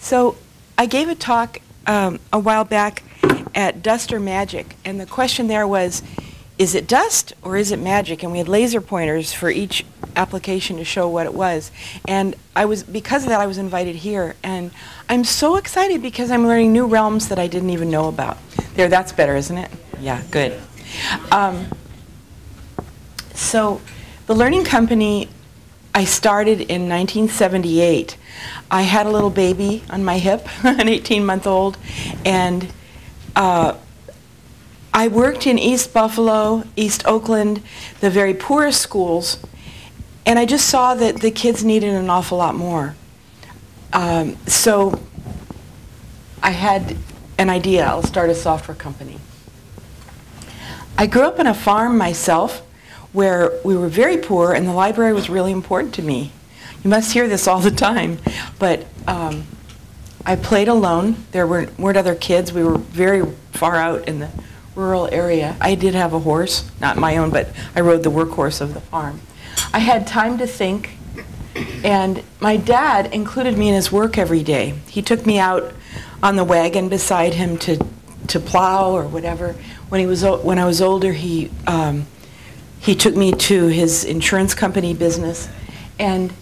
So I gave a talk a while back at Dust or Magic, and the question there was, is it dust or is it magic? And we had laser pointers for each application to show what it was. And because of that, I was invited here. And I'm so excited because I'm learning new realms that I didn't even know about. There, that's better, isn't it? Yeah, good. So the Learning Company, I started in 1978. I had a little baby on my hip, an 18-month-old, and I worked in East Buffalo, East Oakland, the very poorest schools, and I just saw that the kids needed an awful lot more. So I had an idea. I'll start a software company. I grew up on a farm myself where we were very poor, and the library was really important to me. You must hear this all the time, but I played alone. There weren't other kids. We were very far out in the rural area. I did have a horse, not my own, but I rode the workhorse of the farm. I had time to think, and my dad included me in his work every day. He took me out on the wagon beside him to plow or whatever. When I was older, he took me to his insurance company business, and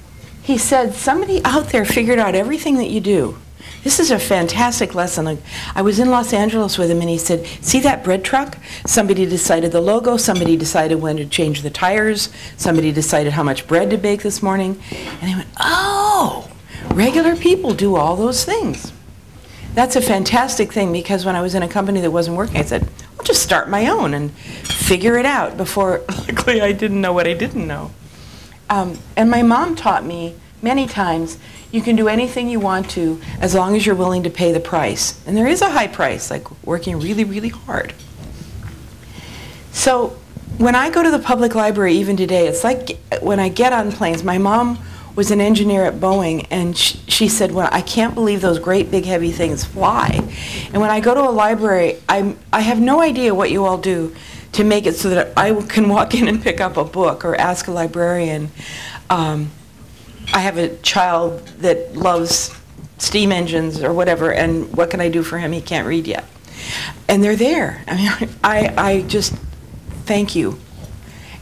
he said, somebody out there figured out everything that you do. This is a fantastic lesson. I was in Los Angeles with him, and he said, see that bread truck? Somebody decided the logo, somebody decided when to change the tires, somebody decided how much bread to bake this morning. And he went, oh, regular people do all those things. That's a fantastic thing, because when I was in a company that wasn't working, I said, I'll just start my own and figure it out before, luckily, I didn't know what I didn't know. And my mom taught me many times, you can do anything you want to as long as you're willing to pay the price. And there is a high price, like working really, really hard. So when I go to the public library, even today, it's like when I get on planes. My mom was an engineer at Boeing, and she said, well, I can't believe those great big heavy things fly. And when I go to a library, I have no idea what you all do to make it so that I can walk in and pick up a book or ask a librarian. I have a child that loves steam engines or whatever, and what can I do for him? He can't read yet. And they're there. I mean, I just thank you.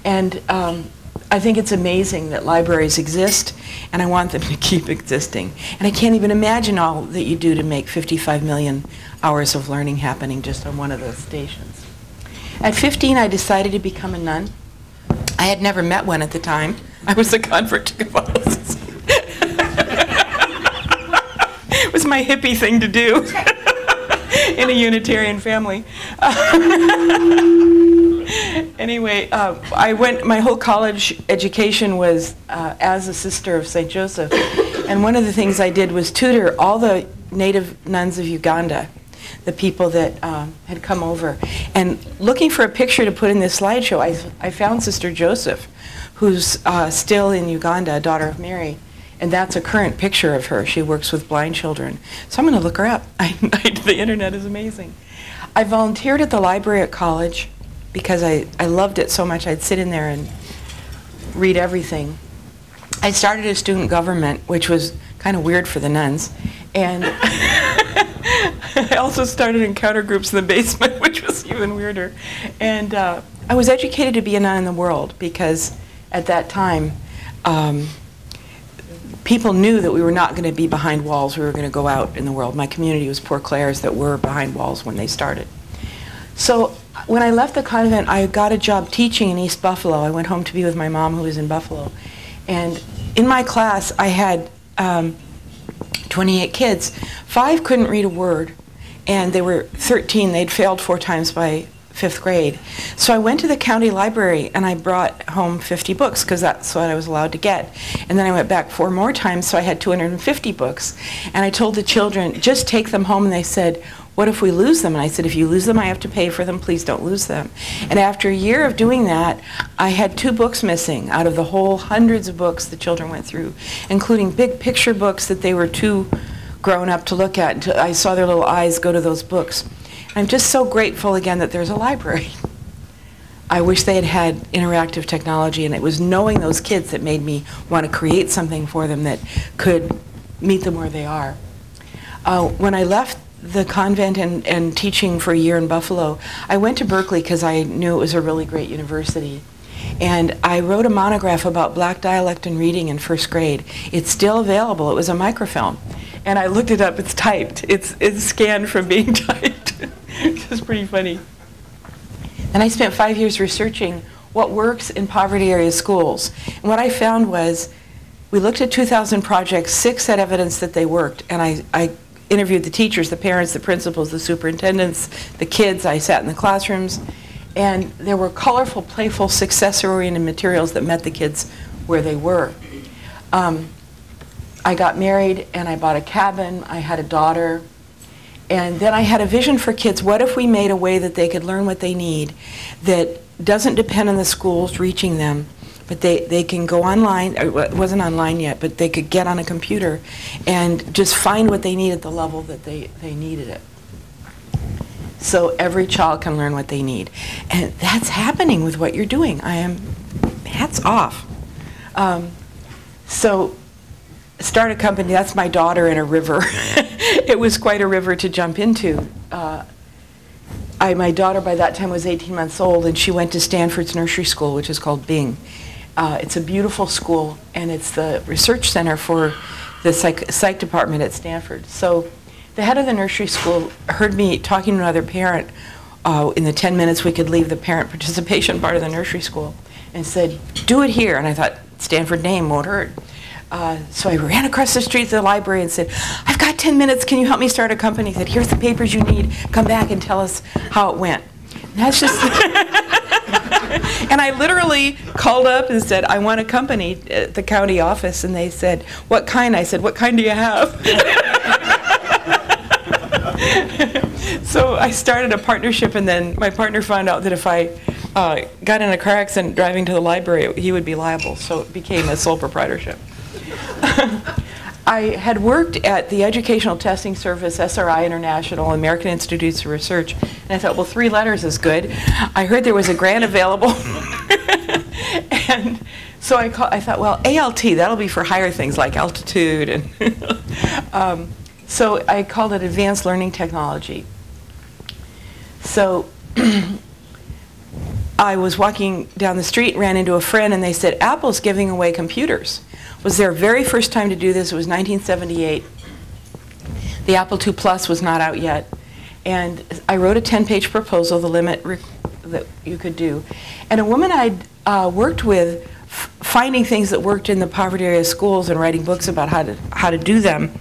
And I think it's amazing that libraries exist, and I want them to keep existing. And I can't even imagine all that you do to make 55 million hours of learning happening just on one of those stations. At 15, I decided to become a nun. I had never met one at the time. I was a convert to Catholicism. It was my hippie thing to do in a Unitarian family. Anyway, my whole college education was as a sister of St. Joseph. And one of the things I did was tutor all the native nuns of Uganda, the people that had come over. And looking for a picture to put in this slideshow, I found Sister Joseph, who's still in Uganda, a daughter of Mary. And that's a current picture of her. She works with blind children. So I'm going to look her up. The internet is amazing. I volunteered at the library at college because I loved it so much. I'd sit in there and read everything. I started a student government, which was kind of weird for the nuns. And I also started encounter groups in the basement, which was even weirder. And I was educated to be a nun in the world because at that time, people knew that we were not going to be behind walls. We were going to go out in the world. My community was Poor Clares that were behind walls when they started. So when I left the convent, I got a job teaching in East Buffalo. I went home to be with my mom, who was in Buffalo. And in my class, I had 28 kids. 5 couldn't read a word, and they were 13. They'd failed 4 times by 5th grade. So I went to the county library, and I brought home 50 books, because that's what I was allowed to get. And then I went back 4 more times, so I had 250 books. And I told the children, just take them home, and they said, what if we lose them? And I said, if you lose them, I have to pay for them. Please don't lose them. And after a year of doing that, I had 2 books missing out of the whole hundreds of books the children went through, including big picture books that they were too grown up to look at until I saw their little eyes go to those books. I'm just so grateful again that there's a library. I wish they had had interactive technology, and it was knowing those kids that made me want to create something for them that could meet them where they are. When I left the convent and teaching for a year in Buffalo, I went to Berkeley because I knew it was a really great university. And I wrote a monograph about black dialect and reading in first grade. It's still available. It was a microfilm. And I looked it up. It's typed. It's scanned from being typed. It's pretty funny. And I spent 5 years researching what works in poverty area schools. And what I found was we looked at 2,000 projects. 6 had evidence that they worked. And I interviewed the teachers, the parents, the principals, the superintendents, the kids. I sat in the classrooms. And there were colorful, playful, success-oriented materials that met the kids where they were. I got married and I bought a cabin. I had a daughter. And then I had a vision for kids. What if we made a way that they could learn what they need that doesn't depend on the schools reaching them, but they can go online. It wasn't online yet, but they could get on a computer and just find what they need at the level that they needed it. So every child can learn what they need. And that's happening with what you're doing. I am hats off. So start a company. That's my daughter in a river. It was quite a river to jump into. My daughter by that time was 18 months old, and she went to Stanford's nursery school, which is called Bing. It's a beautiful school, and it's the research center for the psych department at Stanford. So the head of the nursery school heard me talking to another parent in the 10 minutes we could leave the parent participation part of the nursery school, and said, do it here. And I thought, Stanford name won't hurt. So I ran across the street to the library and said, I've got 10 minutes, can you help me start a company? He said, here's the papers you need, come back and tell us how it went. And that's just, and I literally called up and said, I want a company at the county office, and they said, what kind? I said, what kind do you have? So I started a partnership, and then my partner found out that if I got in a car accident driving to the library, he would be liable, so it became a sole proprietorship. I had worked at the Educational Testing Service, SRI International, American Institutes of Research, and I thought, well, 3 letters is good. I heard there was a grant available, and so I thought, well, ALT, that'll be for higher things like altitude, and so I called it Advanced Learning Technology. So I was walking down the street, ran into a friend, and they said, Apple's giving away computers. It was their very first time to do this. It was 1978. The Apple II Plus was not out yet. And I wrote a 10-page proposal, the limit that you could do. And a woman I'd worked with, finding things that worked in the poverty area schools and writing books about how to do them,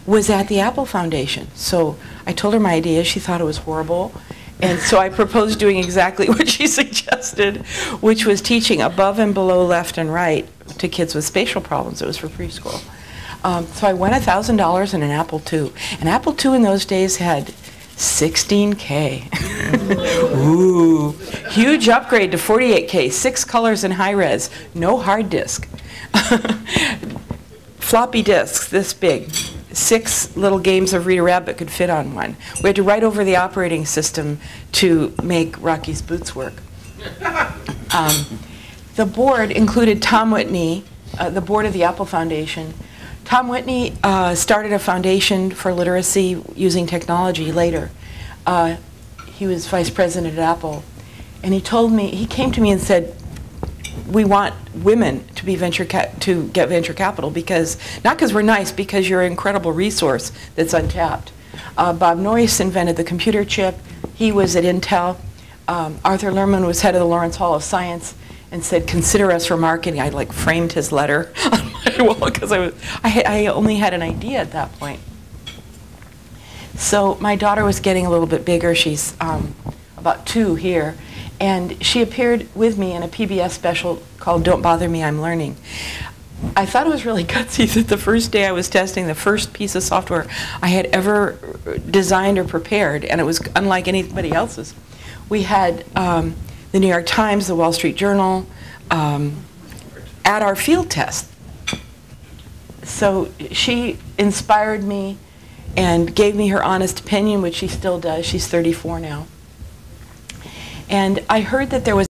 was at the Apple Foundation. So I told her my idea. She thought it was horrible. And so I proposed doing exactly what she suggested, which was teaching above and below, left and right to kids with spatial problems. It was for preschool. So I won $1,000 and an Apple II. An Apple II in those days had 16K. Ooh. Huge upgrade to 48K, 6 colors in high res, no hard disk. Floppy disks this big. 6 little games of Rita Rabbit could fit on one. We had to write over the operating system to make Rocky's boots work. The board included Tom Whitney, the board of the Apple Foundation. Tom Whitney started a foundation for literacy using technology later. He was vice president at Apple. And he came to me and said, we want women to be to get venture capital because, not because we're nice, because you're an incredible resource that's untapped. Bob Noyce invented the computer chip. He was at Intel. Arthur Lerman was head of the Lawrence Hall of Science and said, consider us for marketing. I framed his letter on my wall because I only had an idea at that point. So my daughter was getting a little bit bigger. She's about 2 here. And she appeared with me in a PBS special called Don't Bother Me, I'm Learning. I thought it was really gutsy that the first day I was testing the first piece of software I had ever designed or prepared, and it was unlike anybody else's. We had the New York Times, the Wall Street Journal, at our field test. So she inspired me and gave me her honest opinion, which she still does. She's 34 now. And I heard that there was